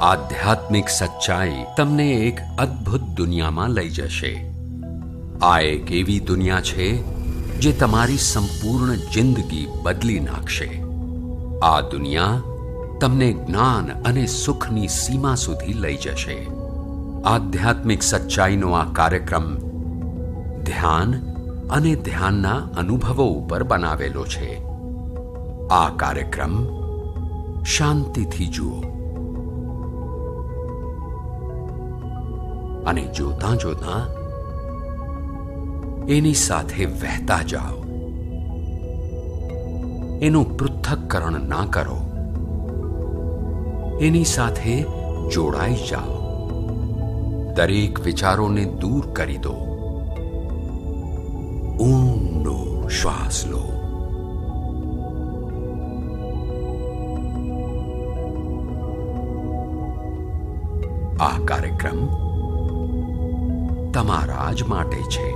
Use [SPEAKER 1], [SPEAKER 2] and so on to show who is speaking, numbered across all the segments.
[SPEAKER 1] આધ્યાત્મિક સચ્ચાઈ તમને એક અદ્ભુત દુનિયામાં લઈ જશે. આ એક એવી દુનિયા છે જે તમારી સંપૂર્ણ જિંદગી બદલી નાખશે. આ દુનિયા તમને જ્ઞાન અને સુખની સીમા સુધી લઈ જશે. આધ્યાત્મિક સચ્ચાઈનો આ કાર્યક્રમ ધ્યાન અને ધ્યાનના અનુભવો ઉપર બનાવેલો છે. આ કાર્યક્રમ શાંતિથી જુઓ અને જોતાં જોતાં એની સાથે વહેતા જાઓ. એનું પૃથ્થકરણ ના કરો, એની સાથે જોડાઈ જાઓ. દરેક વિચારોને દૂર કરી દો. ઊંડો શ્વાસ લો. આ કાર્યક્રમ તમારા જ માટે છે.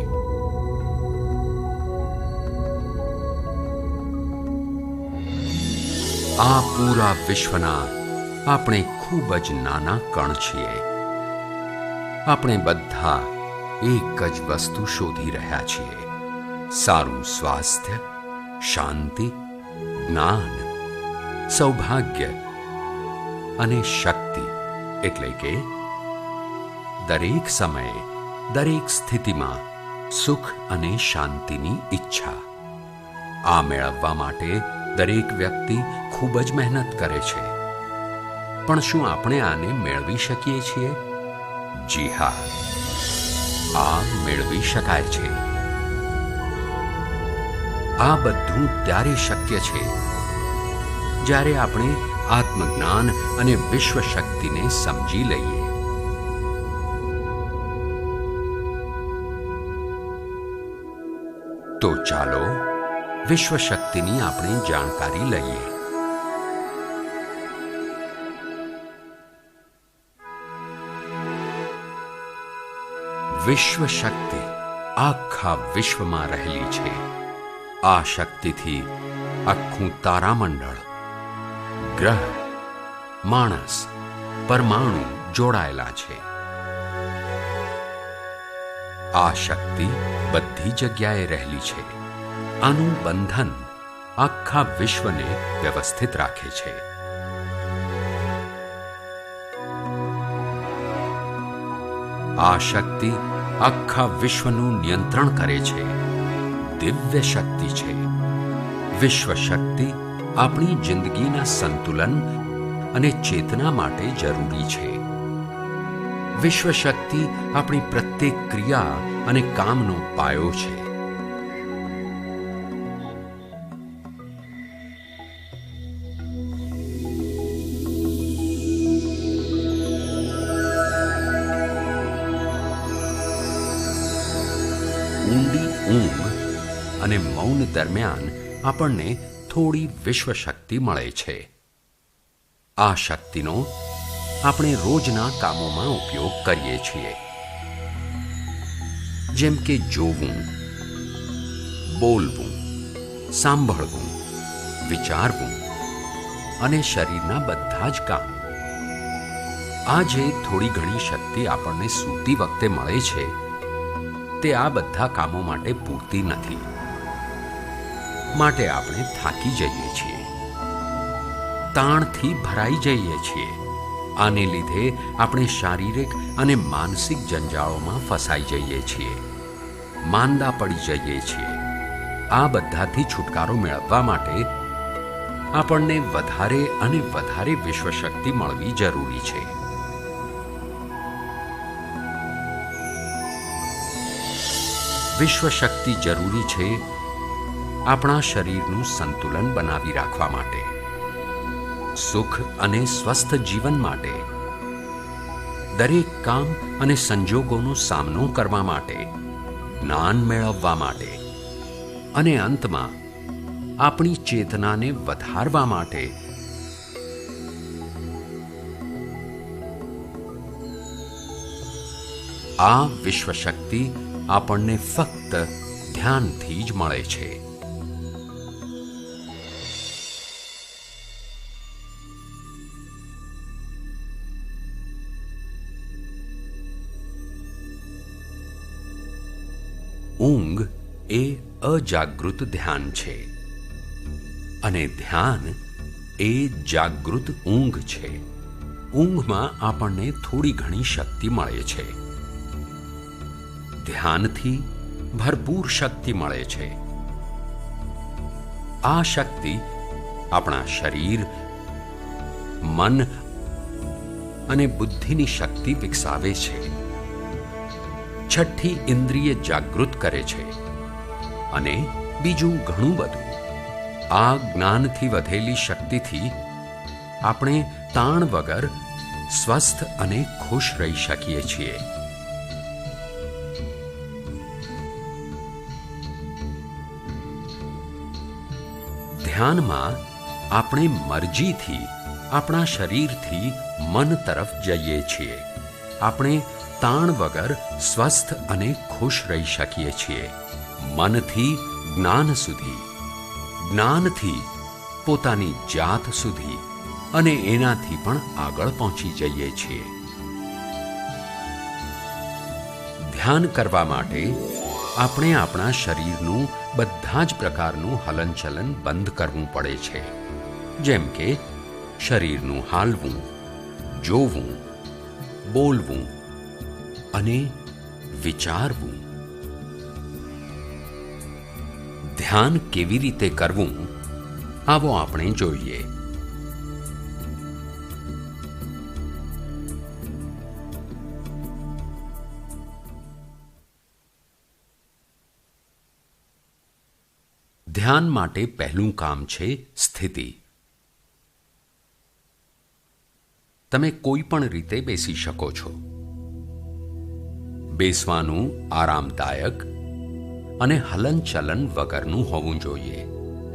[SPEAKER 1] આ પૂરા વિશ્વના આપણે ખૂબ જ નાના કણ છીએ. આપણે બધા એક જ વસ્તુ શોધી રહ્યા છીએ: સારું સ્વાસ્થ્ય, શાંતિ, જ્ઞાન, સૌભાગ્ય અને શક્તિ. એટલે કે દરેક સમયે, દરેક સ્થિતિમાં સુખ અને શાંતિની ઈચ્છા. આ મેળવવા માટે દરેક વ્યક્તિ ખૂબ જ મહેનત કરે છે. પણ શું આપણે આને મેળવી શકીએ છીએ? જી હા, આ મેળવી શકાય છે. આ બધું ત્યારે શક્ય છે જ્યારે આપણે આત્મજ્ઞાન અને વિશ્વ શક્તિને સમજી લઈએ. તો ચાલો વિશ્વ શક્તિની આપણે જાણકારી લઈએ. વિશ્વ શક્તિ આખા વિશ્વમાં રહેલી છે. આ શક્તિથી આખું તારામંડળ, ગ્રહ, માણસ, પરમાણુ જોડાયેલા છે. આ શક્તિ બધી જગ્યાએ રહેલી છે. આનું બંધન આખા વિશ્વને વ્યવસ્થિત રાખે છે. આ શક્તિ આખા વિશ્વનું નિયંત્રણ કરે છે. દિવ્ય શક્તિ છે. વિશ્વ શક્તિ આપણી જિંદગીના સંતુલન અને ચેતના માટે જરૂરી છે. વિશ્વ શક્તિ આપણી પ્રત્યેક ક્રિયા અને કામનો પાયો છે. ઊંડી ઊંઘ અને મૌન દરમિયાન આપણને થોડી વિશ્વ શક્તિ મળે છે. આ શક્તિનો આપણે રોજના કામોમાં ઉપયોગ કરીએ છીએ. જેમ કે જોવું, બોલવું, સાંભળવું, વિચારવું અને શરીરના બધા જ કામ. આ જે થોડી ઘણી શક્તિ આપણને સૂતી વખતે મળે છે તે આ બધા કામો માટે પૂરતી નથી. માટે આપણે થાકી જઈએ છીએ, તાણથી ભરાઈ જઈએ છીએ. આને લીધે આપણે શારીરિક અને માનસિક જંજાળોમાં ફસાઈ જઈએ છીએ, માંદા પડી જઈએ છીએ. આ બધાથી છુટકારો મેળવવા માટે આપણને વધારે અને વધારે વિશ્વ શક્તિ મળવી જરૂરી છે. વિશ્વ શક્તિ જરૂરી છે આપણા શરીરનું સંતુલન બનાવી રાખવા માટે, સુખ અને સ્વસ્થ જીવન માટે, દરેક કામ અને સંજોગોનો સામનો કરવા માટે, જ્ઞાન મેળવવા માટે અને અંતમાં આપણી ચેતનાને વધારવા માટે. આ વિશ્વ શક્તિ આપણને ફક્ત ધ્યાનથી જ મળે છે. ઊંઘ એ અજાગૃત ધ્યાન છે અને ધ્યાન એ જાગૃત ઊંઘ છે. ઊંઘમાં આપણને થોડી ઘણી શક્તિ મળે છે. ધ્યાનથી ભરપૂર શક્તિ મળે છે. આ શક્તિ આપણા શરીર, મન અને બુદ્ધિની શક્તિ વિકસાવે છે. છઠ્ઠી ઇન્દ્રિય જાગૃત કરે છે અને બીજું ઘણું બધું. આ જ્ઞાનથી વધેલી શક્તિથી આપણે તાણ વગર સ્વસ્થ અને ખુશ રહી શકીએ છીએ. ધ્યાનમાં આપણે મરજીથી આપણા શરીરથી મન તરફ જઈએ છીએ. આપણે તાણ વગર સ્વસ્થ અને ખુશ રહી શકીએ છીએ. મનથી જ્ઞાન સુધી, જ્ઞાનથી પોતાની જાત સુધી અને એનાથી પણ આગળ પહોંચી જઈએ છીએ. ધ્યાન કરવા માટે આપણે આપણા શરીરનું બધા જ પ્રકારનું હલનચલન બંધ કરવું પડે છે. જેમ કે શરીરનું હાલવું, જોવું, બોલવું અને વિચારવું. ધ્યાન કેવી રીતે કરવું, આવો આપણે જોઈએ. ધ્યાન માટે પહેલું કામ છે સ્થિતિ. તમે કોઈ પણ રીતે બેસી શકો છો. બેસવાનું આરામદાયક અને હલનચલન વગરનું હોવું જોઈએ.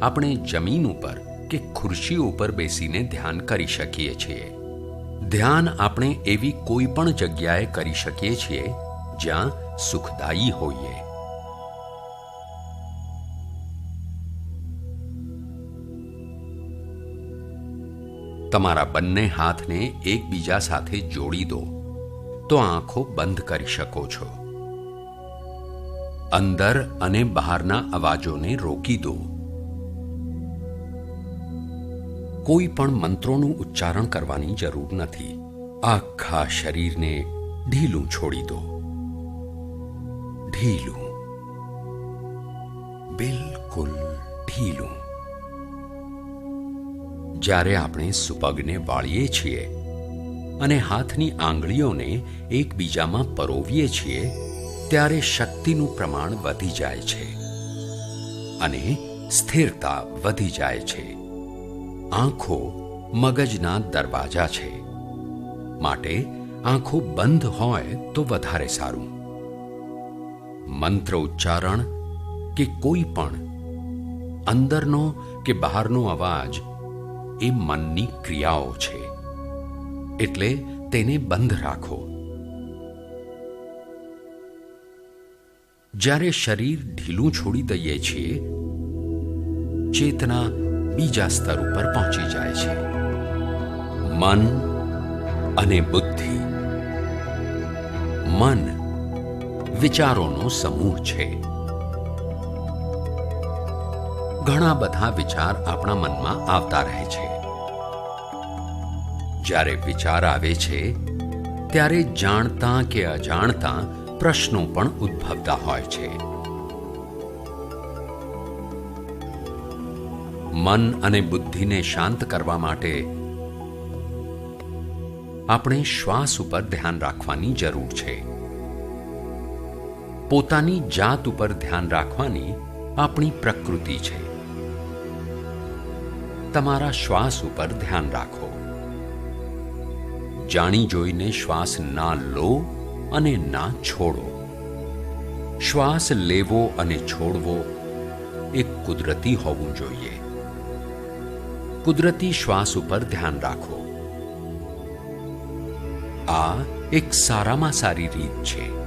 [SPEAKER 1] આપણે જમીન ઉપર કે ખુરશી ઉપર બેસીને ધ્યાન કરી શકીએ છીએ. ધ્યાન આપણે એવી કોઈ પણ જગ્યાએ કરી શકીએ છીએ જ્યાં સુખદાયી હોઈએ. તમારા બંને હાથને એકબીજા સાથે જોડી દો તો આંખો બંધ કરી શકો છો. અંદર અને બહારના અવાજોને રોકી દો. કોઈ પણ મંત્રોનું ઉચ્ચારણ કરવાની જરૂર નથી. આખા શરીરને ઢીલું છોડી દો. ઢીલું, બિલકુલ ઢીલું. જ્યારે આપણે સુપગને વાળીએ છીએ અને હાથની આંગળીઓને એકબીજામાં પરોવીએ છીએ ત્યારે શક્તિનું પ્રમાણ વધી જાય છે અને સ્થિરતા વધી જાય છે. આંખો મગજના દરવાજા છે, માટે આંખો બંધ હોય તો વધારે સારું. મંત્ર ઉચ્ચારણ કે કોઈ પણ અંદરનો કે બહારનો અવાજ એ મનની ક્રિયાઓ છે, એટલે તેને બંધ રાખો. જ્યારે શરીર ઢીલું છોડી દઈએ છીએ, ચેતના બીજા સ્તર ઉપર પહોંચી જાય છે. મન અને બુદ્ધિ. મન વિચારોનો સમૂહ છે. ઘણા બધા વિચાર આપણા મનમાં આવતા રહે છે. જ્યારે વિચાર આવે છે ત્યારે જાણતા કે અજાણતા પ્રશ્નો પણ ઉદ્ભવતા હોય છે. મન અને બુદ્ધિને શાંત કરવા માટે આપણે શ્વાસ ઉપર ધ્યાન રાખવાની જરૂર છે. પોતાની જાત ઉપર ધ્યાન રાખવાની આપણી પ્રકૃતિ છે. તમારા શ્વાસ ઉપર ધ્યાન રાખો. જાણી જોઈને શ્વાસ ના લો અને ના છોડો. શ્વાસ લેવો અને છોડવો એ કુદરતી હોવું જોઈએ. કુદરતી શ્વાસ ઉપર ધ્યાન રાખો. આ એક સારામાં સારી રીત છે.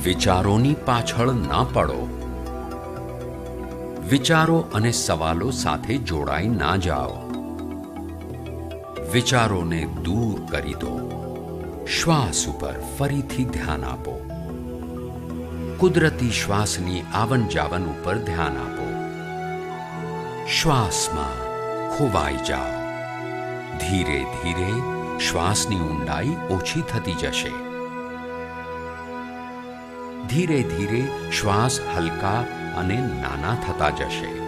[SPEAKER 1] વિચારોની પાછળ ના પડો. વિચારો અને સવાલો સાથે જોડાઈ ના જાઓ. વિચારોને દૂર કરી દો. શ્વાસ ઉપર ફરીથી ધ્યાન આપો. કુદરતી શ્વાસની આવન જાવન ઉપર ધ્યાન આપો. શ્વાસમાં ખોવાઈ જાઓ. ધીરે ધીરે શ્વાસની ઊંડાઈ ઓછી થતી જશે. ધીરે ધીરે શ્વાસ હલકા અને નાના થતા જશે.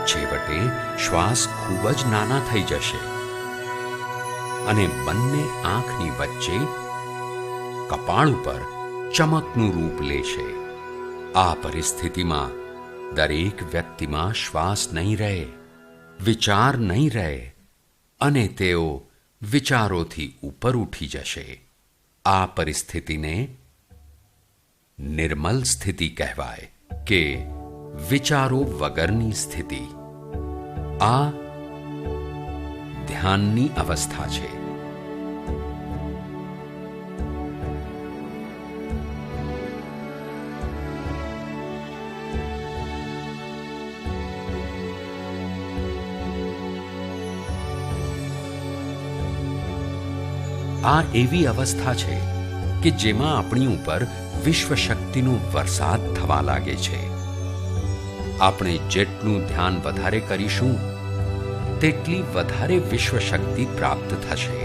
[SPEAKER 1] છેવટે શ્વાસ ખૂબ જ નાના થઈ જશે અને બંને આંખની વચ્ચે કપાળ ઉપર ચમકનું રૂપ લેશે. આ પરિસ્થિતિમાં દરેક વ્યક્તિમાં શ્વાસ નહીં રહે, વિચાર નહીં રહે અને તેઓ વિચારોથી ઉપર ઉઠી જશે. આ પરિસ્થિતિને નિર્મલ સ્થિતિ કહેવાય કે વિચારો વગરની સ્થિતિ. આ ધ્યાનની અવસ્થા છે. આ એવી અવસ્થા છે કે જેમાં આપણી ઉપર વિશ્વ શક્તિનો વરસાદ થવા લાગે છે. આપણે જેટલું ધ્યાન વધારે કરીશું તેટલી વધારે વિશ્વ શક્તિ પ્રાપ્ત થશે.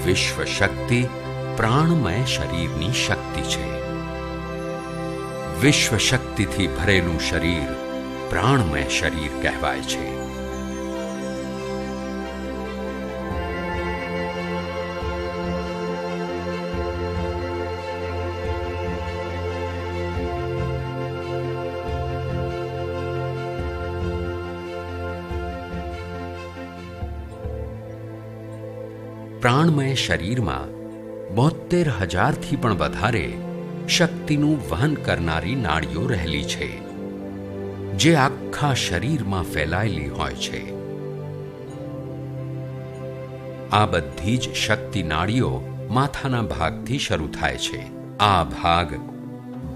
[SPEAKER 1] વિશ્વ શક્તિ પ્રાણમય શરીરની શક્તિ છે. વિશ્વ શક્તિથી ભરેલું શરીર પ્રાણમય શરીર કહેવાય છે. પ્રાણમય શરીરમાં 72,000થી પણ વધારે શક્તિનું વહન કરનારી નાડીઓ રહેલી છે, જે આખા શરીરમાં ફેલાયેલી હોય છે. આ બધી જ શક્તિ નાડીઓ માથાના ભાગથી શરૂ થાય છે. આ ભાગ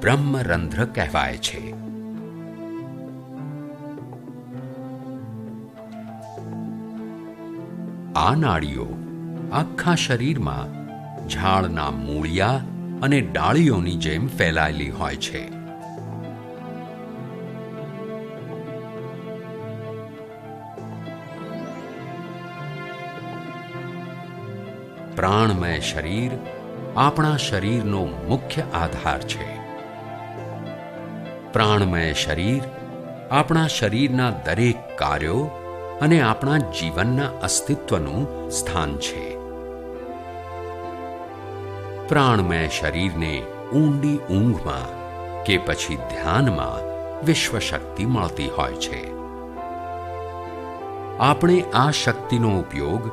[SPEAKER 1] બ્રહ્મરંધ્ર કહેવાય છે. આ નાડીઓ આખા શરીરમાં ઝાડના મૂળિયા અને ડાળીઓની જેમ ફેલાયેલી હોય છે. પ્રાણમય શરીર આપણા શરીરનો મુખ્ય આધાર છે. પ્રાણમય શરીર આપણા શરીરના દરેક કાર્યો અને આપણા જીવનના અસ્તિત્વનું સ્થાન છે. પ્રાણમય શરીરને ઊંડી ઊંઘમાં કે પછી ધ્યાનમાં વિશ્વ શક્તિ મળતી હોય છે. આપણે આ શક્તિનો ઉપયોગ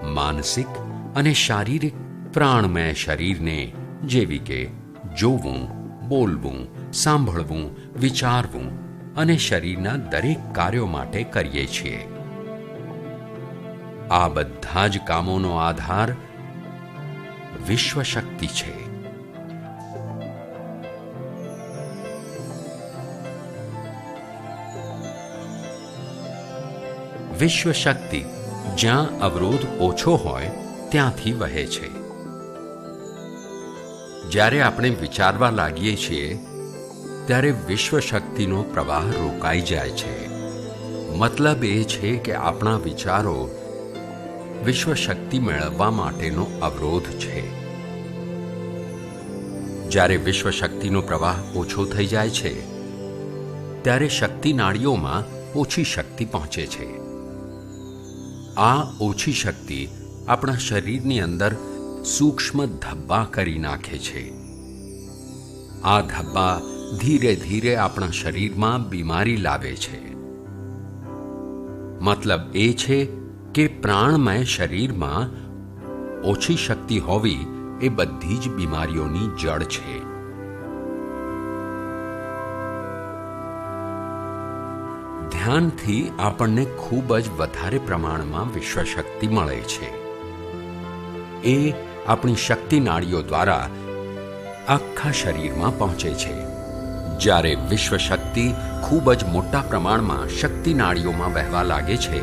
[SPEAKER 1] માનસિક અને શારીરિક પ્રાણમય શરીરને જેવી કે જોવું, બોલવું, સાંભળવું, વિચારવું અને શરીરના દરેક કાર્યો માટે કરીએ છીએ. આ બધા જ કામોનો આધાર વિશ્વ શક્તિ છે. વિશ્વ શક્તિ જ્યાં અવરોધ ઓછો હોય ત્યાંથી વહે છે. જ્યારે આપણે વિચારવા લાગીએ છીએ ત્યારે વિશ્વ શક્તિનો પ્રવાહ રોકાઈ જાય છે. મતલબ એ છે કે આપણા વિચારો વિશ્વ શક્તિ મેળવવા માટેનો અવરોધ છે. જ્યારે વિશ્વ શક્તિનો પ્રવાહ ઓછો થઈ જાય છે ત્યારે શક્તિ નાડીઓમાં ઓછી શક્તિ પહોંચે છે. આ ઓછી શક્તિ આપણા શરીરની અંદર સૂક્ષ્મ ધબ્બા કરી નાખે છે. આ ધબ્બા ધીરે ધીરે આપણા શરીરમાં બીમારી લાવે છે. મતલબ એ છે કે પ્રાણમય શરીરમાં ઓછી શક્તિ હોવી એ બધી જ બીમારીઓની જડ છે. ધ્યાનથી આપણને ખૂબ જ વધારે પ્રમાણમાં વિશ્વશક્તિ મળે છે. એ આપણી શક્તિ નાડીઓ દ્વારા આખા શરીરમાં પહોંચે છે. જ્યારે વિશ્વશક્તિ ખૂબ જ મોટા પ્રમાણમાં શક્તિ નાડીઓમાં વહેવા લાગે છે,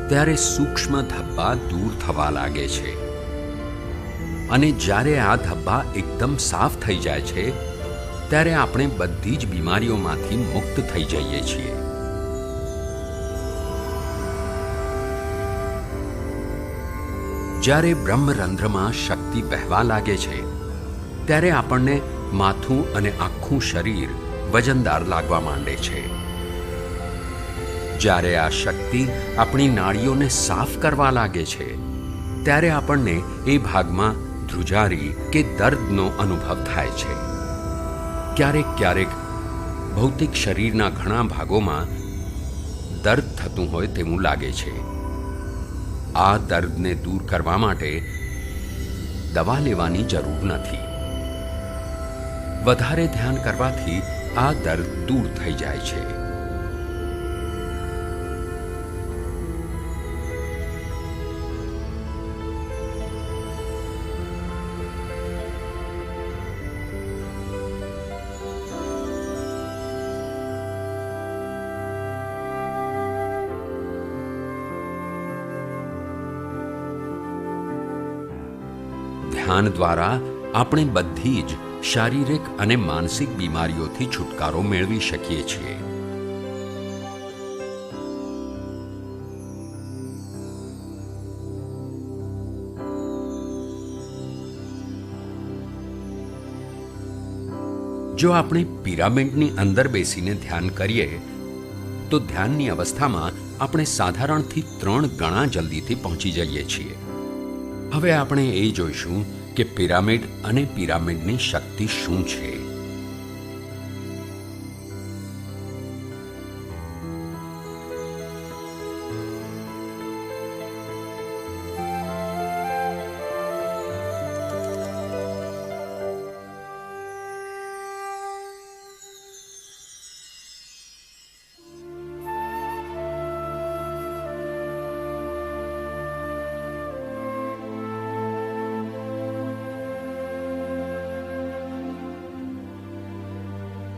[SPEAKER 1] ત્યારે સૂક્ષ્મ ધબ્બા દૂર થવા લાગે છે. અને જ્યારે આ ધબ્બા એકદમ સાફ થઈ જાય છે, ત્યારે આપણે બધી જ બીમારીઓમાંથી મુક્ત થઈ જઈએ છીએ. જ્યારે બ્રહ્મરંધ્રમાં શક્તિ વહેવા લાગે છે, ત્યારે આપણને માથું અને આખું શરીર વજનદાર લાગવા માંડે છે. જ્યારે આ શક્તિ આપણી નાડીઓને સાફ કરવા લાગે છે, ત્યારે આપણને એ ભાગમાં ધ્રુજારી કે દર્દનો અનુભવ થાય છે. ક્યારેક ક્યારેક ભૌતિક શરીરના ઘણા ભાગોમાં દર્દ થતું હોય તેવું લાગે છે. આ દર્દને દૂર કરવા માટે દવા લેવાની જરૂર નથી. વધારે ધ્યાન કરવાથી આ દર્દ દૂર થઈ જાય છે. ધ્યાન દ્વારા આપણે બધી જ શારીરિક અને માનસિક બીમારીઓથી છુટકારો મેળવી શકીએ છીએ. જો આપણે પિરામિડની અંદર બેસીને ધ્યાન કરીએ તો ધ્યાનની અવસ્થામાં આપણે સાધારણથી 3 ગણા જલ્દીથી પહોંચી જઈએ છીએ. હવે આપણે એ જોઈશું કે પિરામિડ અને પિરામિડની શક્તિ શું છે.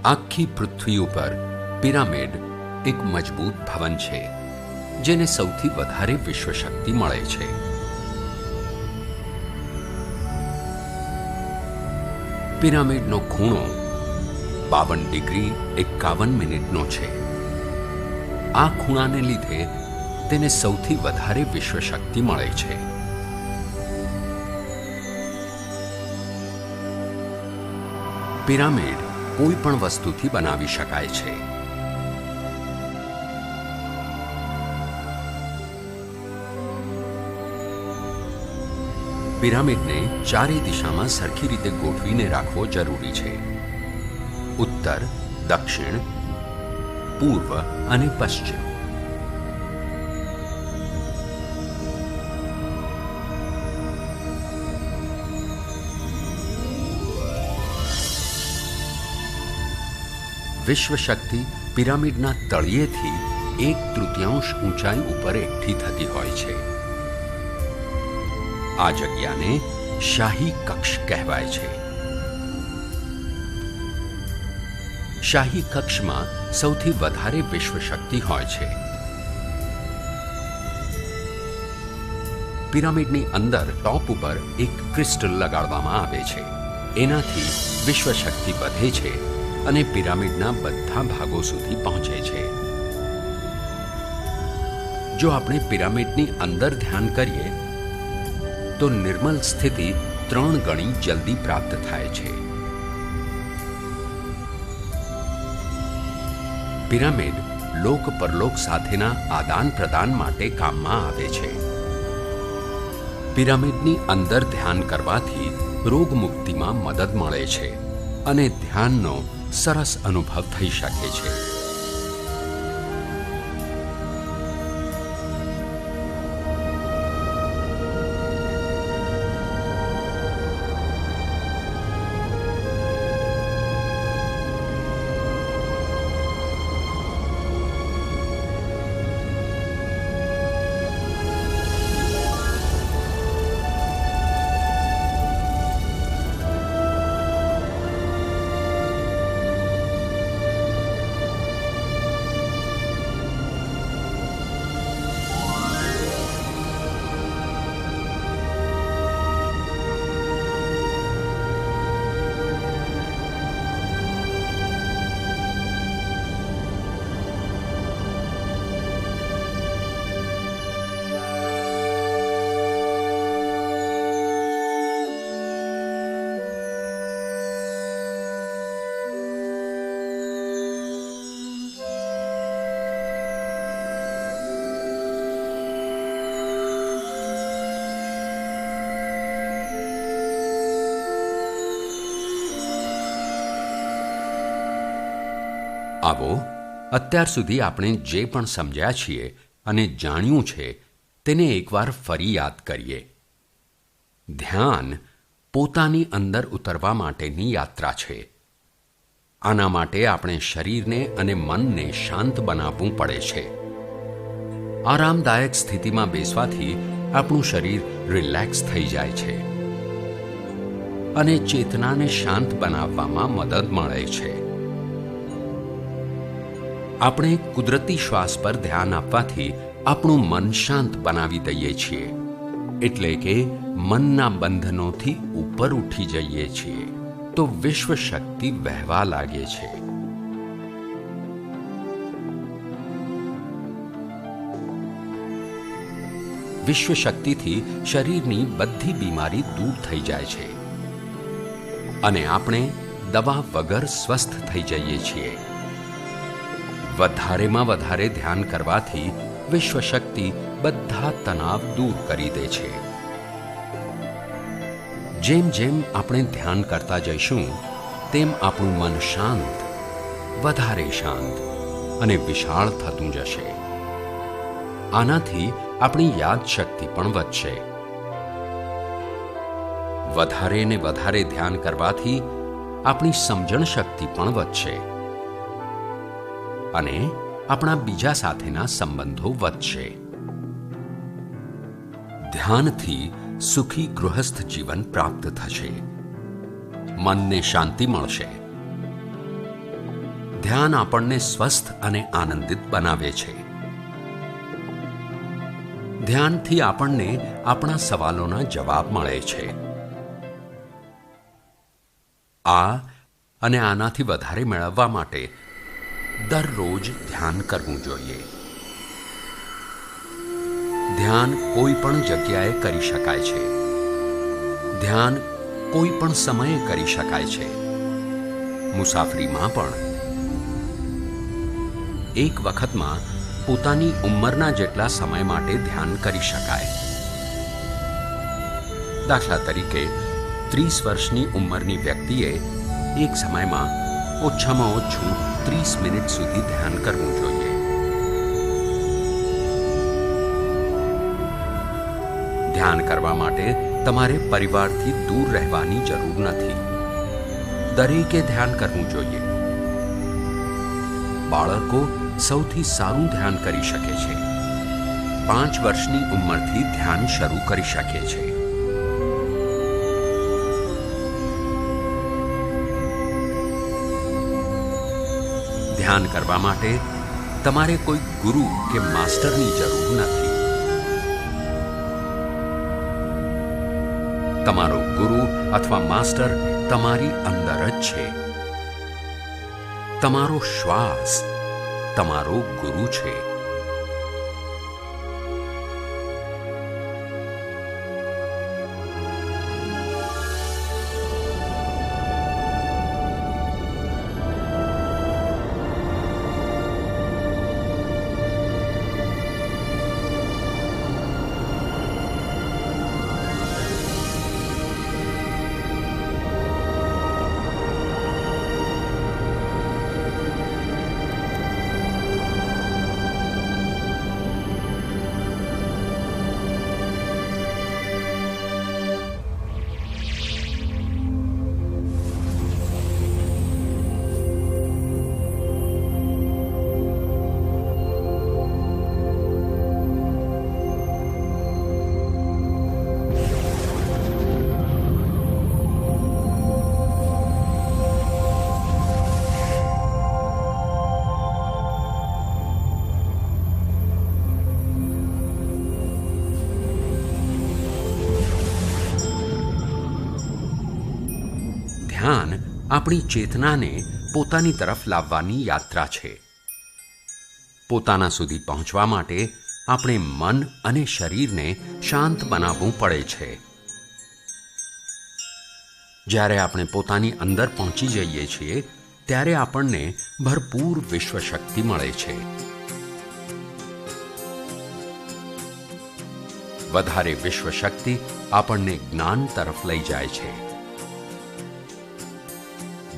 [SPEAKER 1] આખી પૃથ્વી ઉપર પિરામિડ એક મજબૂત ભવન છે, જેને સૌથી વધારે વિશ્વશક્તિ મળે છે. પિરામિડનો ખૂણો 52 ડિગ્રી 51 મિનિટનો છે. આ ખૂણાને લીધે તેને સૌથી વધારે વિશ્વશક્તિ મળે છે. પિરામિડ કોઈ પણ વસ્તુથી બનાવી શકાય છે. પિરામિડને ચારે દિશામાં સરખી રીતે ગોઠવીને રાખવો જરૂરી છે. ઉત્તર, દક્ષિણ, પૂર્વ અને પશ્ચિમ. વિશ્વશક્તિ પિરામિડના તળિયેથી 1/3 ઊંચાઈ ઉપર એકઠી થતી હોય છે. આ જગ્યાને શાહી કક્ષ કહેવાય છે. શાહી કક્ષમાં સૌથી વધારે વિશ્વશક્તિ હોય છે. પિરામિડની અંદર ટોપ ઉપર એક ક્રિસ્ટલ લગાડવામાં આવે છે. એનાથી વિશ્વશક્તિ વધે છે અને પિરામિડના બધા ભાગો સુધી પહોંચે છે. જો આપણે પિરામિડની અંદર ધ્યાન કરીએ તો નિર્મલ સ્થિતિ 3 ગણી જલ્દી પ્રાપ્ત થાય છે. પિરામિડ લોક પરલોક સાથેના આદાન પ્રદાન માટે કામમાં આવે છે. પિરામિડની અંદર ધ્યાન કરવાથી રોગમુક્તિમાં મદદ મળે છે અને ધ્યાનનો સરસ અનુભવ થઈ શકે છે. આવો અત્યાર સુધી આપણે જે પણ સમજ્યા છીએ અને જાણ્યું છે તેને એકવાર ફરી યાદ કરીએ. ધ્યાન પોતાની અંદર ઉતરવા માટેની યાત્રા છે. આના માટે આપણે શરીરને અને મનને શાંત બનાવવું પડે છે. આરામદાયક સ્થિતિમાં બેસવાથી આપણું શરીર રિલેક્સ થઈ જાય છે અને ચેતનાને શાંત બનાવવામાં મદદ મળે છે. આપણે કુદરતી શ્વાસ પર ધ્યાન આપવાથી આપણું મન શાંત બનાવી દઈએ છીએ, એટલે કે મનના બંધનોથી ઉપર ઉઠી જઈએ છીએ તો વિશ્વ શક્તિ વહેવા લાગે છે. વિશ્વ શક્તિથી શરીરની બધી બીમારી દૂર થઈ જાય છે અને આપણે દવા વગર સ્વસ્થ થઈ જઈએ છીએ. વધારેમાં વધારે ધ્યાન કરવાથી વિશ્વ શક્તિ બધા તણાવ દૂર કરી દે છે. જેમ જેમ આપણે ધ્યાન કરતા જઈશું તેમ આપણું મન શાંત, વધારે શાંત અને વિશાળ થતું જશે. આનાથી આપણી યાદશક્તિ પણ વધશે. વધારે ને વધારે ધ્યાન કરવાથી આપણી સમજણ શક્તિ પણ વધશે અને આપણા બીજા સાથેના સંબંધો વધશે. ધ્યાનથી સુખી ગૃહસ્થ જીવન પ્રાપ્ત થશે. મનને શાંતિ મળશે. ધ્યાન આપણને સ્વસ્થ અને આનંદિત બનાવે છે. ધ્યાનથી આપણને આપણા સવાલોના જવાબ મળે છે. આ અને આનાથી વધારે મેળવવા માટે દરરોજ ધ્યાન કરવું જોઈએ. ધ્યાન કોઈ પણ જગ્યાએ કરી શકાય છે. ધ્યાન કોઈ પણ સમયે કરી શકાય છે. મુસાફરીમાં પણ. એક વખતમાં પોતાની ઉંમરના જેટલા સમય માટે ધ્યાન કરી શકાય. દાખલા તરીકે 30 વર્ષની ઉંમરની વ્યક્તિએ એક સમયમાં ઓછામાં ઓછું 30 મિનિટ સુધી ધ્યાન કરવું જોઈએ. ધ્યાન કરવા માટે તમારે પરિવારથી દૂર રહેવાની જરૂર નથી. દરેકે ધ્યાન કરવું જોઈએ. બાળકો સૌથી સારું ધ્યાન કરી શકે છે. 5 વર્ષની ઉંમરથી ધ્યાન શરૂ કરી શકે છે. ધ્યાન કરવા માટે તમારે કોઈ ગુરુ કે માસ્ટરની જરૂર નથી. તમારો ગુરુ અથવા માસ્ટર તમારી અંદર જ છે. તમારો શ્વાસ તમારો ગુરુ છે. આપણી ચેતનાને પોતાની તરફ લાવવાની યાત્રા છે. પોતાના સુધી પહોંચવા માટે આપણે મન અને શરીરને શાંત બનાવવું પડે છે. જ્યારે આપણે પોતાની અંદર પહોંચી જઈએ છીએ ત્યારે આપણને ભરપૂર વિશ્વશક્તિ મળે છે. વધારે વિશ્વશક્તિ આપણને જ્ઞાન તરફ લઈ જાય છે.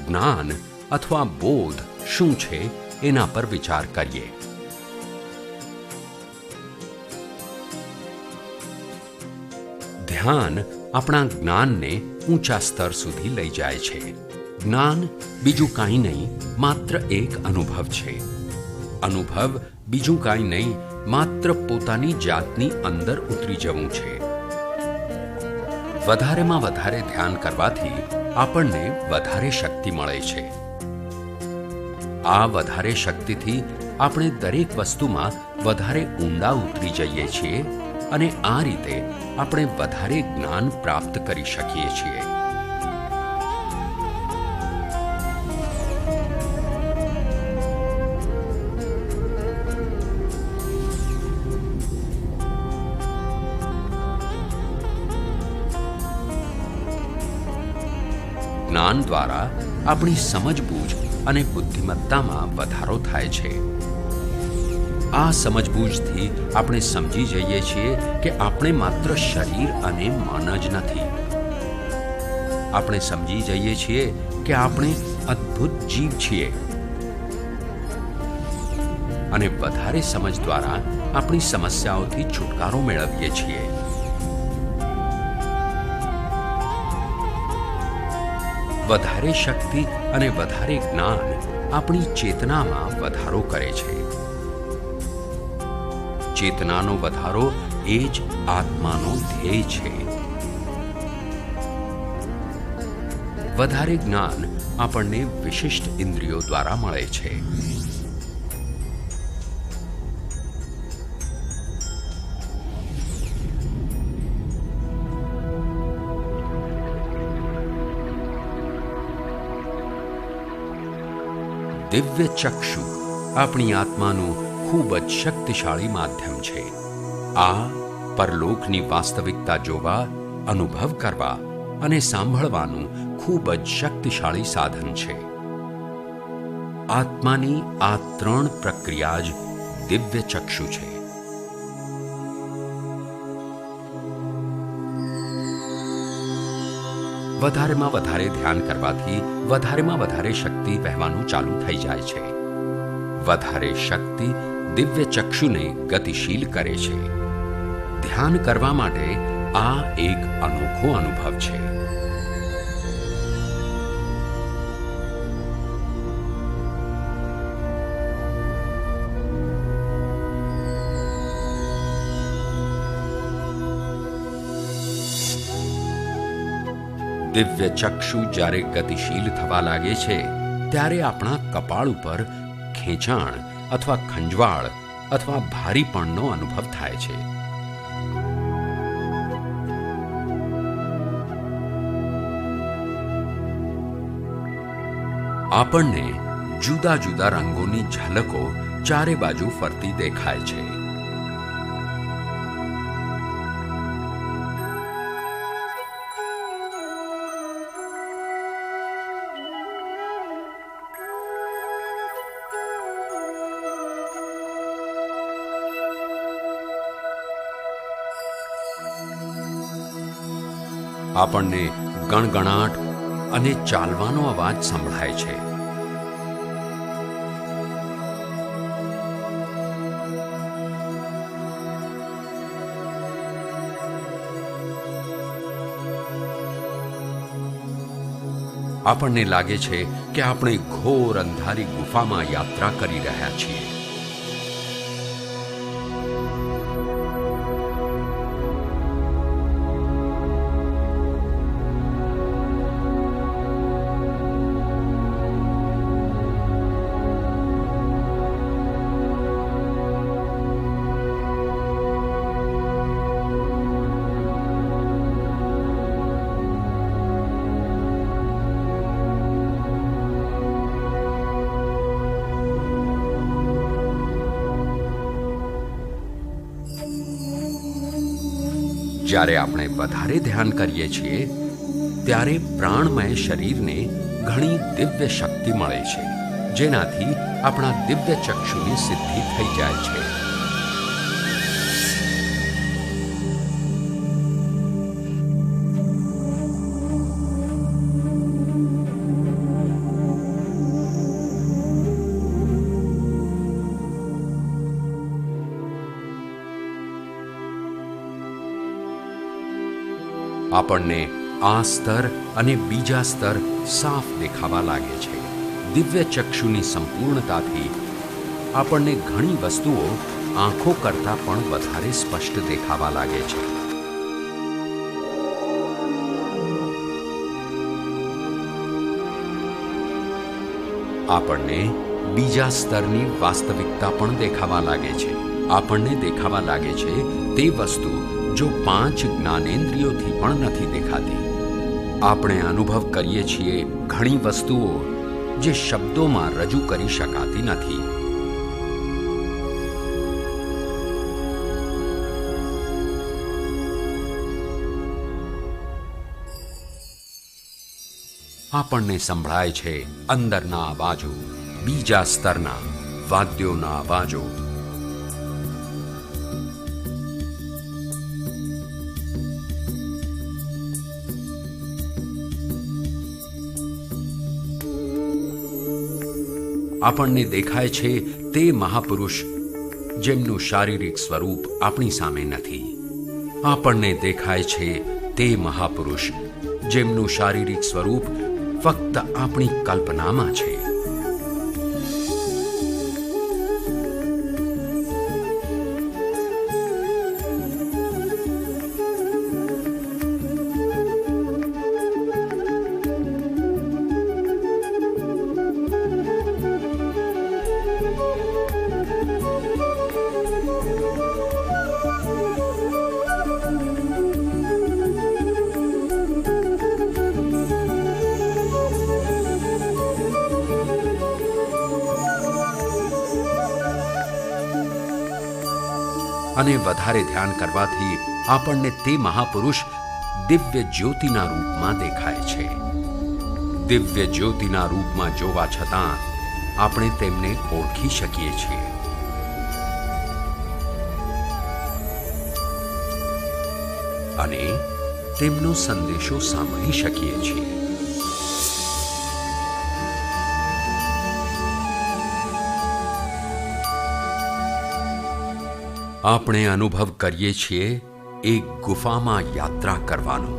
[SPEAKER 1] જ્ઞાન અથવા બોધ શું છે એના પર વિચાર કરીએ. ધ્યાન આપણા જ્ઞાનને ઊંચા સ્તર સુધી લઈ જાય છે. જ્ઞાન બીજું કાંઈ નહીં, માત્ર એક અનુભવ છે. અનુભવ બીજું કાંઈ નહીં, માત્ર પોતાની જાતની અંદર ઉતરી જવું છે. વધારેમાં વધારે ધ્યાન કરવાથી આપણને વધારે શક્તિ મળે છે. આ વધારે શક્તિથી આપણે દરેક વસ્તુમાં વધારે ઊંડા ઉતરી જઈએ છીએ અને આ રીતે આપણે વધારે જ્ઞાન પ્રાપ્ત કરી શકીએ છીએ. જ્ઞાન દ્વારા આપણી સમજબૂઝ અને બુદ્ધિમત્તામાં વધારો થાય છે. આ સમજબૂઝથી આપણે સમજી જઈએ છીએ કે આપણે માત્ર શરીર અને મન જ નથી. આપણે સમજી જઈએ છીએ કે આપણે અદ્ભુત જીવ છીએ અને વધારે સમજ દ્વારા આપણી સમસ્યાઓથી છુટકારો મેળવીએ છીએ. વધારે શક્તિ અને વધારે જ્ઞાન આપણી ચેતનામાં વધારો કરે છે. ચેતનાનો વધારો એ જ આત્માનો ધ્યેય છે. વધારે જ્ઞાન આપણને વિશિષ્ટ ઇન્દ્રિયો દ્વારા મળે છે. દિવ્ય ચક્ષુ આપણી આત્માનું ખૂબ જ શક્તિશાળી માધ્યમ છે. આ પરલોકની વાસ્તવિકતા જોવા, અનુભવ કરવા અને સાંભળવાનું ખૂબ જ શક્તિશાળી સાધન છે. આત્માની આ ત્રણ પ્રક્રિયા જ દિવ્ય ચક્ષુ છે. વધારેમાં વધારે ધ્યાન કરવાથી વધારેમાં વધારે શક્તિ વહેવાનું ચાલુ થઈ જાય છે. વધારે શક્તિ દિવ્ય ચક્ષુને ગતિશીલ કરે છે. ધ્યાન કરવા માટે આ એક અનોખો અનુભવ છે. દિવ્ય ચક્ષુ જ્યારે ગતિશીલ થવા લાગે છે ત્યારે આપણા કપાળ ઉપર ખેંચાણ અથવા ખંજવાળ અથવા ભારીપણનો અનુભવ થાય છે. આપણને જુદા જુદા રંગોની ઝલકો ચારે બાજુ ફરતી દેખાય છે. આપણને ગણગણાટ અને ચાલવાનો અવાજ સંભળાય છે. આપણને લાગે છે કે આપણે ઘોર અંધારી ગુફામાં યાત્રા કરી રહ્યા છીએ. જ્યારે આપણે વધારે ધ્યાન કરીએ છીએ ત્યારે પ્રાણમય શરીરને ઘણી દિવ્ય શક્તિ મળે છે, જેનાથી આપણા દિવ્ય ચક્ષુની સિદ્ધિ થઈ જાય છે. આપણને આ સ્તર અને બીજા સ્તર સાફ દેખાવા લાગે છે. દિવ્ય ચક્ષુની સંપૂર્ણતાથી આપણને ઘણી વસ્તુઓ આંખો કરતાં પણ વધારે સ્પષ્ટ દેખાવા લાગે છે. આપણને બીજા સ્તરની વાસ્તવિકતા પણ દેખાવા લાગે છે. આપણને દેખાવા લાગે છે તે વસ્તુ જો 5 જ્ઞાનેન્દ્રિયોથી પણ નથી દેખાતી. આપણે અનુભવ કરીએ છીએ ઘણી વસ્તુઓ જે શબ્દોમાં રજૂ કરી શકાતી નથી. આપણને સંભળાય છે અંદરના અવાજો, બીજા સ્તરના વાદ્યોના અવાજો. આપણને દેખાય છે તે મહાપુરુષ જેમનું શારીરિક સ્વરૂપ આપણી સામે નથી. આપણને દેખાય છે તે મહાપુરુષ જેમનું શારીરિક સ્વરૂપ ફક્ત આપણી કલ્પનામાં છે. અને વધારે ધ્યાન કરવાથી આપણને તે મહાપુરુષ દિવ્ય જ્યોતિના રૂપમાં દેખાય છે. દિવ્ય જ્યોતિના રૂપમાં જોવા છતાં આપણે તેમને ઓળખી શકીએ છીએ. અને તેમનો સંદેશો સાંભળી શકીએ છીએ. આપણે અનુભવ કરીએ છીએ એક ગુફામાં યાત્રા કરવાનો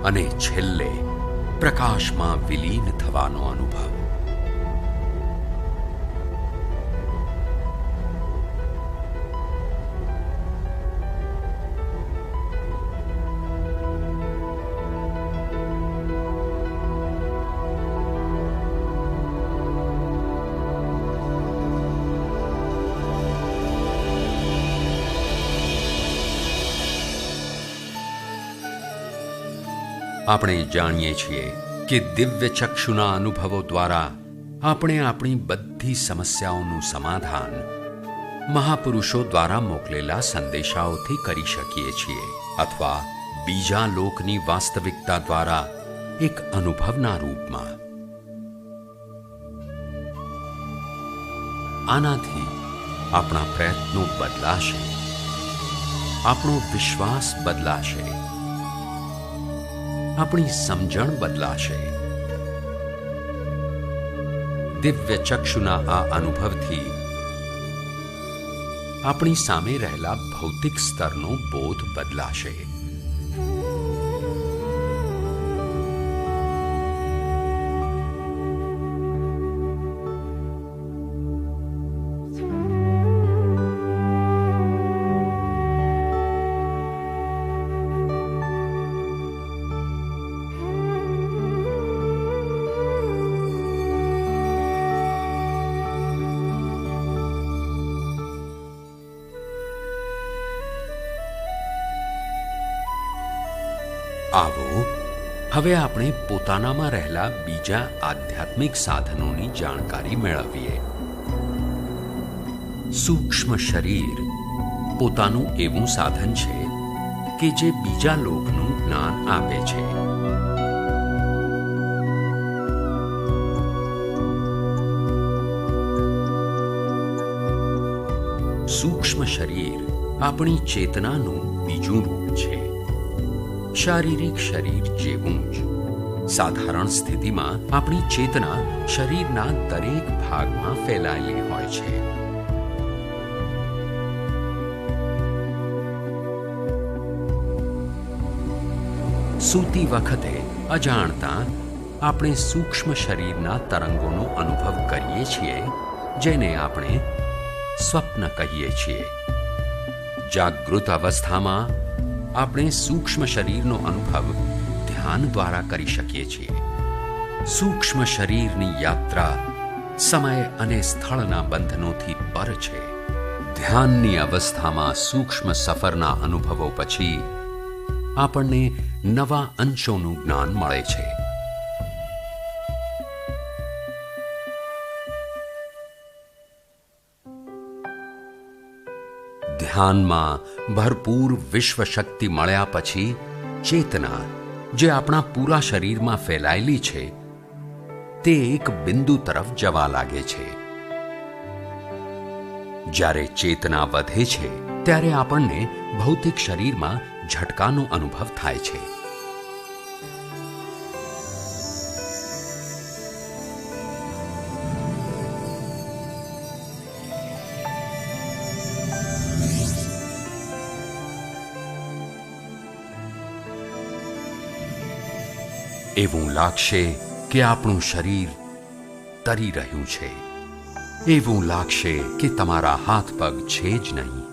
[SPEAKER 1] અને છેલ્લે પ્રકાશમાં વિલીન થવાનો અનુભવ. આપણે જાણીએ છીએ કે દિવ્ય ચક્ષુના અનુભવો દ્વારા આપણે આપણી બધી સમસ્યાઓનું સમાધાન મહાપુરુષો દ્વારા મોકલેલા સંદેશાઓથી કરી શકીએ છીએ, અથવા બીજા લોકની વાસ્તવિકતા દ્વારા એક અનુભવના રૂપમાં. આનાથી આપણા પ્રયત્નો બદલાશે, આપણો વિશ્વાસ બદલાશે, આપણી સમજણ બદલાશે. દિવ્ય ચક્ષુના આ અનુભવથી આપણી સામે રહેલા ભૌતિક સ્તરનો બોધ બદલાશે. આવો હવે આપણે પોતાનામાં રહેલા બીજા આધ્યાત્મિક સાધનોની જાણકારી મેળવીએ. સૂક્ષ્મ શરીર પોતાનું એવું સાધન છે કે જે બીજા લોકનું જ્ઞાન આપે છે. સૂક્ષ્મ શરીર આપણી ચેતનાનું બીજું રૂપ છે. શારીરિક શરીર જેવું જ સાધારણ સ્થિતિમાં આપણી ચેતના શરીરના દરેક ભાગમાં ફેલાયેલી હોય છે. સૂતી વખતે અજાણતા આપણે સૂક્ષ્મ શરીરના તરંગોનો અનુભવ કરીએ છીએ, જેને આપણે સ્વપ્ન કહીએ છીએ. જાગૃત અવસ્થામાં આપણે સૂક્ષ્મ શરીરનો અનુભવ ધ્યાન દ્વારા કરી શકીએ છીએ. સૂક્ષ્મ શરીરની યાત્રા સમય અને સ્થળના બંધનોથી પર છે. ધ્યાનની અવસ્થામાં સૂક્ષ્મ સફરના અનુભવો પછી આપણને નવા અંશોનું જ્ઞાન મળે છે. ધ્યાનમાં ભરપૂર વિશ્વ શક્તિ મળ્યા પછી ચેતના, જે આપણા પૂરા શરીરમાં ફેલાયેલી છે, તે એક બિંદુ તરફ જવા લાગે છે. જ્યારે ચેતના વધે છે ત્યારે આપણને ભૌતિક શરીરમાં ઝટકાનો અનુભવ થાય છે. એવું લાગશે કે આપણું શરીર તરી રહ્યું છે. એવું લાગશે કે તમારા હાથ પગ છે જ નહીં.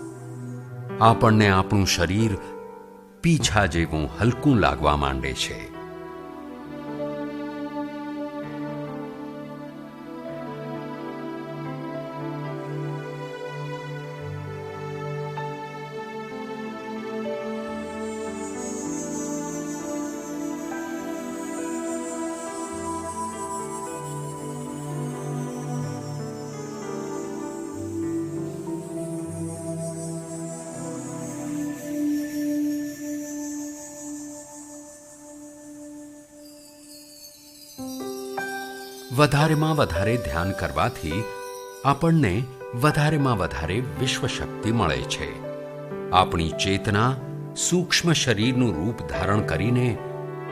[SPEAKER 1] આપણને આપણું શરીર પીછા જેવું હલકું લાગવા માંડે છે. વધારેમાં વધારે ધ્યાન કરવાથી આપણને વધારેમાં વધારે વિશ્વ શક્તિ મળે છે. આપણી ચેતના સૂક્ષ્મ શરીરનું રૂપ ધારણ કરીને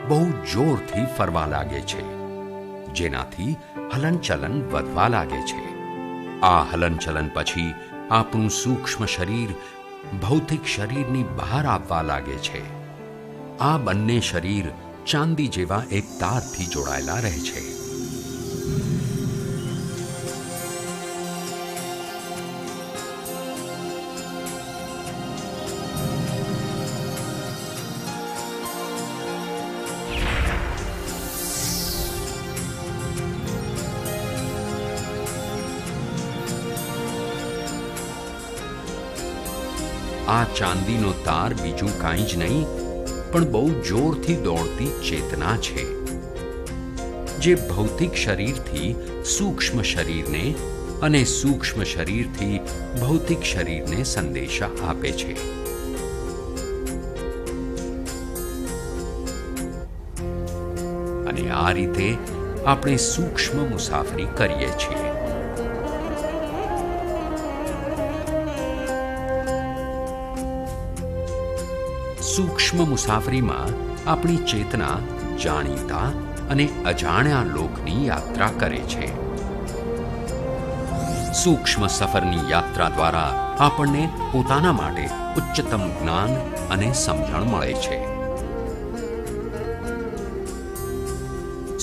[SPEAKER 1] બહુ જોરથી ફરવા લાગે છે, જેનાથી હલનચલન વધવા લાગે છે. આ હલનચલન પછી આપણું સૂક્ષ્મ શરીર ભૌતિક શરીરની બહાર આવવા લાગે છે. આ બંને શરીર ચાંદી જેવા એક તારથી જોડાયેલા રહે છે. આ ચાંદીનો તાર બીજું કાંઈ જ નહીં, પણ બહુ જોરથી દોડતી ચેતના છે, જે ભૌતિક શરીરથી સૂક્ષ્મ શરીરને અને સૂક્ષ્મ શરીરથી ભૌતિક શરીરને સંદેશા આપે છે. અને આ રીતે આપણે સૂક્ષ્મ મુસાફરી કરીએ છીએ. સૂક્ષ્મ મુસાફરીમાં આપણી ચેતના જાણીતા અને અજાણ્યા લોકની યાત્રા કરે છે. સૂક્ષ્મ સફરની યાત્રા દ્વારા આપણને પોતાના માટે ઉચ્ચતમ જ્ઞાન અને સમજણ મળે છે.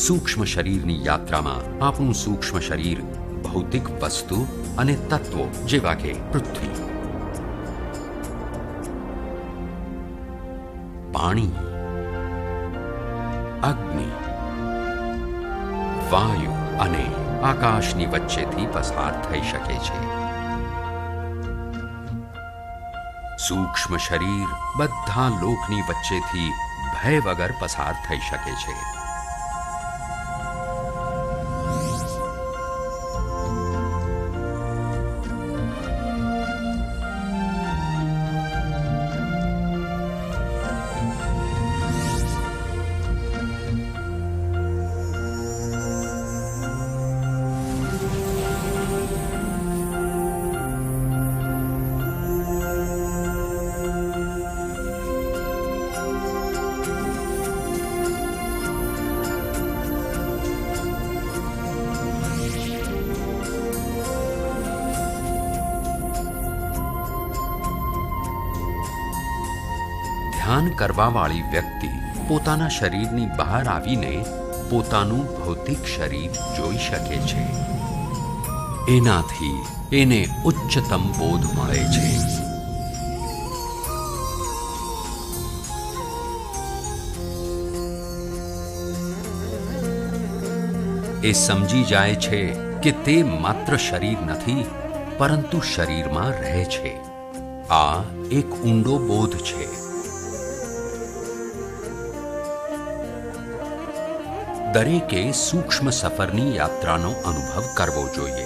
[SPEAKER 1] સૂક્ષ્મ શરીરની યાત્રામાં આપણું સૂક્ષ્મ શરીર ભૌતિક વસ્તુ અને તત્વો જેવા કે પૃથ્વી, પાણી, અગ્નિ, વાયુ અને આકાશની વચ્ચેથી પસાર થઈ શકે છે. સૂક્ષ્મ શરીર બધા લોકની વચ્ચેથી ભય વગર પસાર થઈ શકે છે. ધ્યાન કરવાવાળી વ્યક્તિ પોતાના શરીરની બહાર આવીને પોતાનું ભૌતિક શરીર જોઈ શકે છે. એનાથી એને ઉચ્ચતમ બોધ મળે છે. એ સમજી જાય છે કે તે માત્ર શરીર નથી, પરંતુ શરીરમાં રહે છે. આ એક ઊંડો બોધ છે. દરેકે સૂક્ષ્મ સફરની યાત્રાનો અનુભવ કરવો જોઈએ.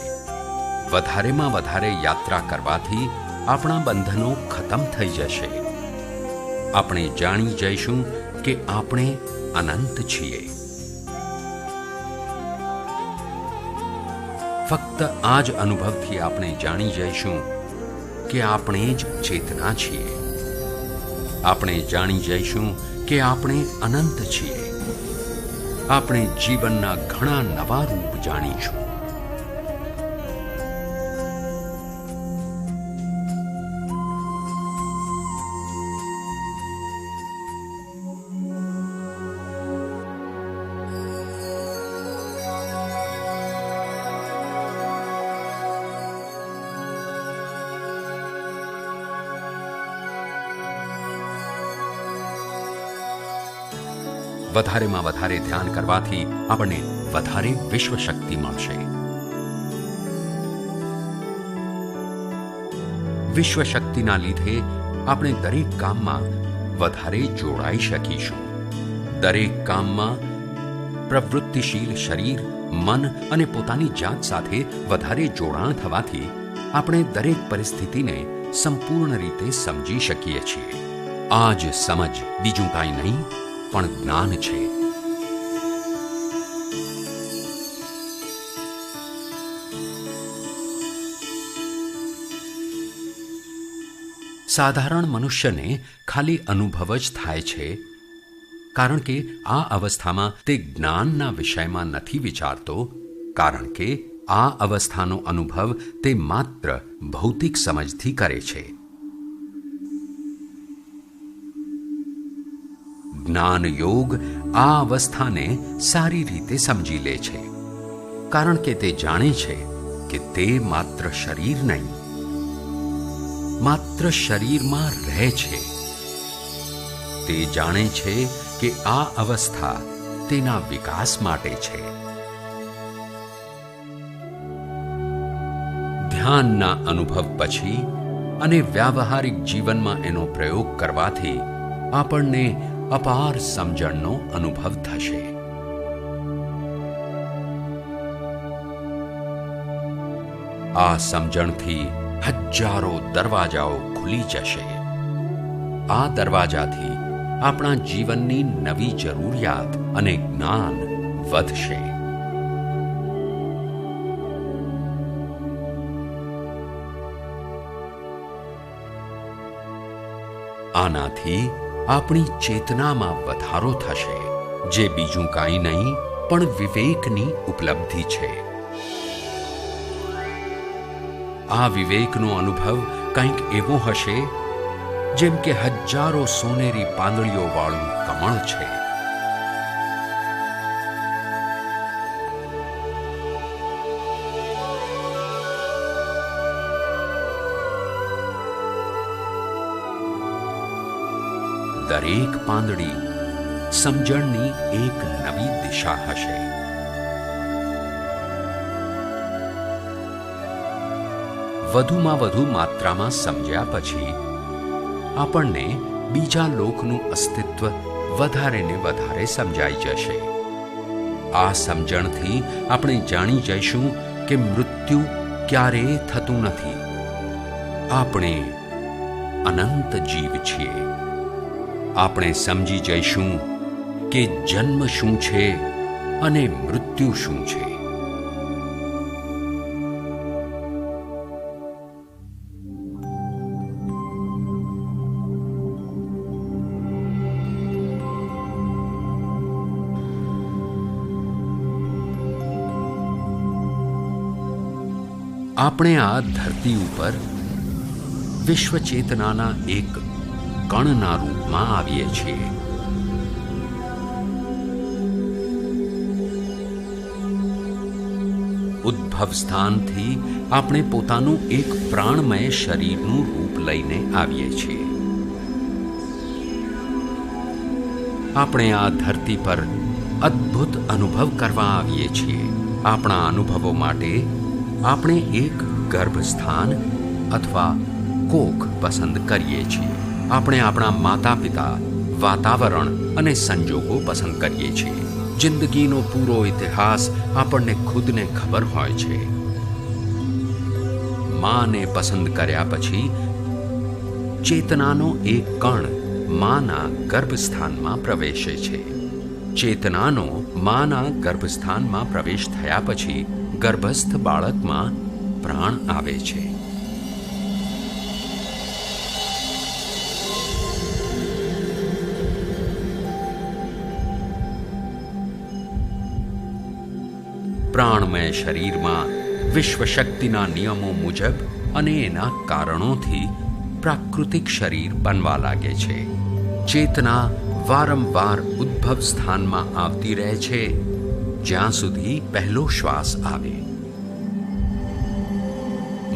[SPEAKER 1] વધારેમાં વધારે યાત્રા કરવાથી આપણા બંધનો ખતમ થઈ જશે. આપણે જાણી જઈશું કે આપણે અનંત છીએ. ફક્ત આ જ અનુભવથી આપણે જાણી જઈશું કે આપણે જ ચેતના છીએ. આપણે જાણી જઈશું કે આપણે અનંત છીએ. આપણે જીવનના ઘણા નવા રૂપ જાણીશું. વધારેમાં વધારે ધ્યાન કરવાથી આપણને વધારે વિશ્વ શક્તિ મળશે. વિશ્વ શક્તિના લીધે આપણે દરેક કામમાં વધારે જોડાઈ શકીશું. દરેક કામમાં પ્રવૃત્તિશીલ શરીર, મન અને પોતાની જાત સાથે વધારે જોડાણ થવાથી આપણે દરેક પરિસ્થિતિને સંપૂર્ણ રીતે સમજી શકીએ છીએ. આ જ સમજ બીજું કાંઈ નહીં પણ જ્ઞાન છે. સાધારણ મનુષ્યને ખાલી અનુભવ જ થાય છે, કારણ કે આ અવસ્થામાં તે જ્ઞાનના વિષયમાં નથી વિચારતો, કારણ કે આ અવસ્થાનો અનુભવ તે માત્ર ભૌતિક સમજથી કરે છે. જ્ઞાન યોગ આ અવસ્થાને સારી રીતે સમજી લે છે, કારણ કે તે જાણે છે કે તે માત્ર શરીર નહીં, માત્ર શરીરમાં રહે છે. તે જાણે છે કે આ અવસ્થા તેના વિકાસ માટે છે. ધ્યાનના અનુભવ પછી અને વ્યાવહારિક જીવનમાં એનો પ્રયોગ કરવાથી આપણને અપાર સમજણનો અનુભવ થશે. આ સમજણથી હજારો દરવાજાઓ ખુલી જશે. આ દરવાજાથી આપણા જીવનની નવી જરૂરિયાત અને જ્ઞાન વધશે. આનાથી આપણી ચેતનામાં વધારો થશે, જે બીજું કાંઈ નહીં પણ વિવેકની ઉપલબ્ધિ છે. આ વિવેકનો અનુભવ કંઈક એવો હશે જેમ કે હજારો સોનેરી પાંદડીઓ વાળું કમળ છે. દરેક પાંદડી સમજણની એક નવી દિશા હશે. વધુમાં વધુ માત્રામાં સમજ્યા પછી આપણને બીજા લોકનું અસ્તિત્વ વધારે ને વધારે સમજાઈ જશે. આ સમજણથી આપણે જાણી જઈશું કે મૃત્યુ ક્યારેય થતું નથી. આપણે અનંત જીવ છીએ. આપણે સમજી જઈશું કે જન્મ શું છે અને મૃત્યુ શું છે. આપણે આ ધરતી ઉપર વિશ્વ ચેતનાના એક કણના રૂપમાં આવીએ છીએ. ઉદ્ભવ સ્થાનથી આપણે પોતાનું એક પ્રાણમય શરીરનું રૂપ લઈને આવીએ છીએ. આપણે આ ધરતી પર અદ્ભુત અનુભવ કરવા આવીએ છીએ. આપણા અનુભવો માટે આપણે એક ગર્ભસ્થાન અથવા કોખ પસંદ કરીએ છીએ. આપણે આપણા માતા પિતા, વાતાવરણ અને સંજોગો પસંદ કરીએ છીએ. જિંદગીનો પૂરો ઇતિહાસ આપણને ખુદને ખબર હોય છે. માને પસંદ કર્યા પછી ચેતનાનો એક કણ માના ગર્ભસ્થાનમાં પ્રવેશે છે. ચેતનાનો માના ગર્ભસ્થાનમાં પ્રવેશ થયા પછી ગર્ભસ્થ બાળકમાં પ્રાણ આવે છે. પ્રાણમય શરીરમાં વિશ્વશક્તિના નિયમો મુજબ અને એના કારણોથી પ્રાકૃતિક શરીર બનવા લાગે છે. ચેતના વારંવાર ઉદ્ભવ સ્થાનમાં આવતી રહે છે જ્યાં સુધી પહેલો શ્વાસ આવે.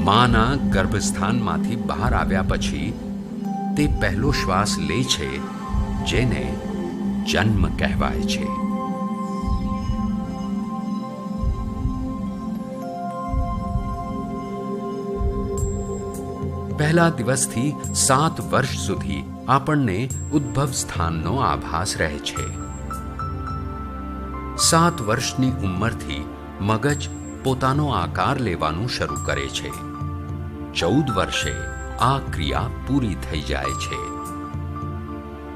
[SPEAKER 1] માના ગર્ભસ્થાનમાંથી બહાર આવ્યા પછી તે પહેલો શ્વાસ લે છે જેને જન્મ કહેવાય છે. પહેલા દિવસથી 7 વર્ષ સુધી આપણને ઉદ્ભવ સ્થાનનો આભાસ રહે છે. 7 વર્ષની ઉંમરથી મગજ પોતાનો આકાર લેવાનું શરૂ કરે છે. 14 વર્ષે આ ક્રિયા પૂરી થઈ જાય છે.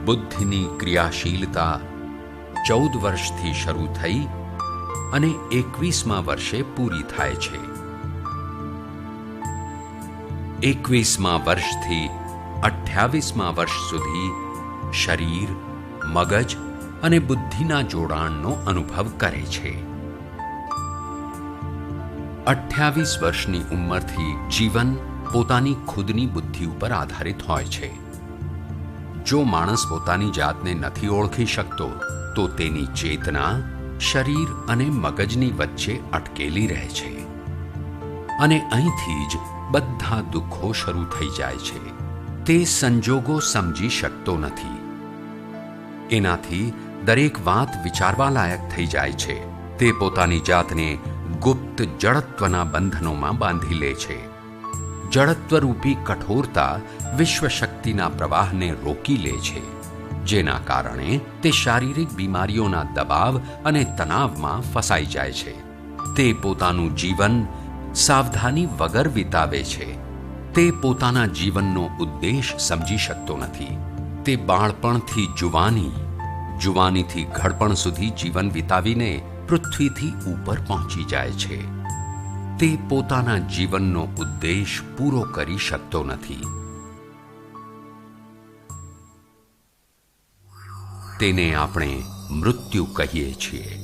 [SPEAKER 1] બુદ્ધિની ક્રિયાશીલતા 14 વર્ષથી શરૂ થઈ અને 21મા વર્ષે પૂરી થાય છે. 21મા વર્ષથી 28મા વર્ષ સુધી શરીર, મગજ અને બુદ્ધિના જોડાણનો અનુભવ કરે છે. 28 વર્ષની ઉંમરથી જીવન પોતાની ખુદની બુદ્ધિ ઉપર આધારિત હોય છે. જો માણસ પોતાની જાતને નથી ઓળખી શકતો તો તેની ચેતના શરીર અને મગજની વચ્ચે અટકેલી રહે છે અને અહીંથી જ બધા દુઃખો શરૂ થઈ જાય છે. તે સંજોગો સમજી શકતો નથી. એનાથી દરેક વાત વિચારવા લાયક થઈ જાય છે. તે પોતાની જાતને ગુપ્ત જડત્વના બંધનોમાં બાંધી લે છે. જડત્વરૂપી કઠોરતા વિશ્વશક્તિના પ્રવાહને રોકી લે છે, જેના કારણે તે શારીરિક બીમારીઓના દબાવ અને તણાવમાં ફસાઈ જાય છે. તે પોતાનું જીવન સાવધાની વગર વિતાવે છે. તે પોતાના જીવનનો ઉદ્દેશ સમજી શકતો નથી. તે બાળપણથી જુવાની, જુવાનીથી ઘડપણ સુધી જીવન વિતાવીને પૃથ્વીથી ઉપર પહોંચી જાય છે. તે પોતાના જીવનનો ઉદ્દેશ પૂરો કરી શકતો નથી. તેને આપણે મૃત્યુ કહીએ છીએ.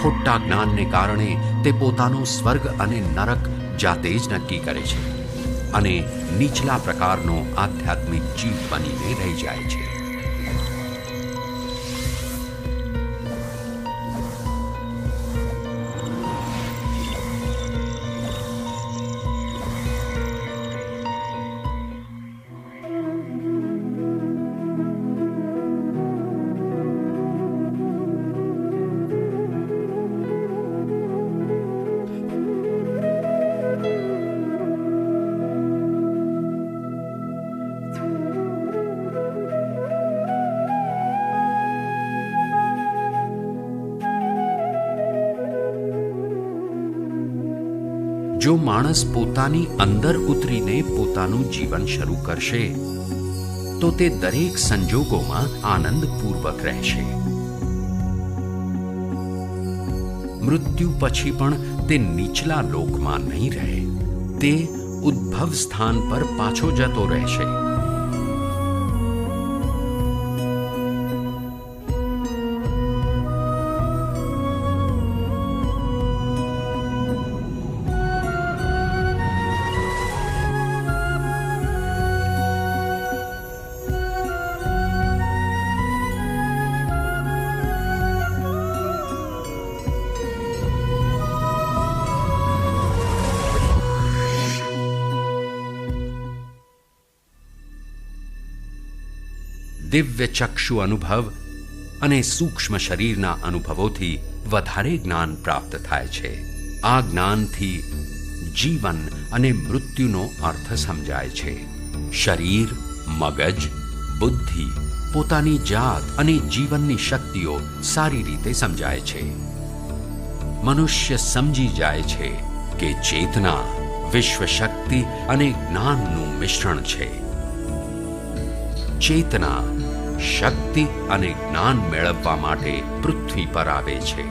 [SPEAKER 1] ખોટા જ્ઞાનને કારણે તે પોતાનો સ્વર્ગ અને નરક જાતે જ નક્કી કરે છે અને નીચલા પ્રકારનો આધ્યાત્મિક જીવ બનીને રહી જાય છે. જો માણસ પોતાની અંદર ઉતરીને પોતાનું જીવન શરૂ કરશે તો તે દરેક સંજોગોમાં આનંદપૂર્વક રહેશે. મૃત્યુ પછી પણ તે નીચલા લોકમાં નહીં રહે, તે ઉદ્ભવ સ્થાન પર પાછો જતો રહેશે. દિવ્ય ચક્ષુ અનુભવ અને સૂક્ષ્મ શરીરના અનુભવોથી વધારે જ્ઞાન પ્રાપ્ત થાય છે. આ જ્ઞાનથી જીવન અને મૃત્યુનો અર્થ સમજાય છે. શરીર, મગજ, બુદ્ધિ, પોતાની જાત અને જીવનની શક્તિઓ સારી રીતે સમજાય છે. મનુષ્ય સમજી જાય છે કે ચેતના વિશ્વ શક્તિ અને જ્ઞાનનું મિશ્રણ છે. ચેતના શક્તિ અને જ્ઞાન મેળવવા માટે પૃથ્વી પર આવે છે.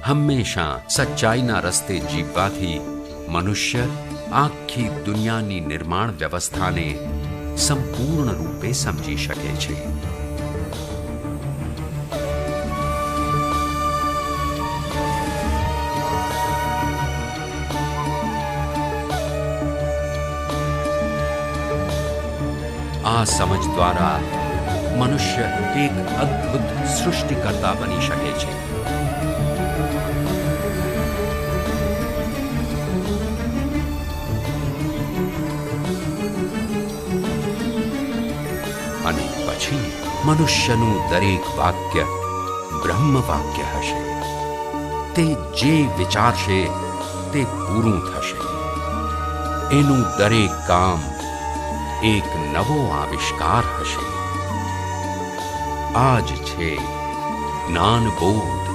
[SPEAKER 1] હંમેશા સચ્ચાઈના રસ્તે જીવવાથી મનુષ્ય આખી દુનિયાની નિર્માણ વ્યવસ્થાને સંપૂર્ણ રૂપે સમજી શકે છે. આ સમજ દ્વારા મનુષ્ય એક અદ્ભુત સૃષ્ટિકર્તા બની શકે છે. અને પછી મનુષ્યનું દરેક વાક્ય બ્રહ્મ વાક્ય હશે. તે જે વિચારશે તે પૂરું થશે. એનું દરેક કામ એક નવો આવિષ્કાર હશે. આ જ છે જ્ઞાનબોધ.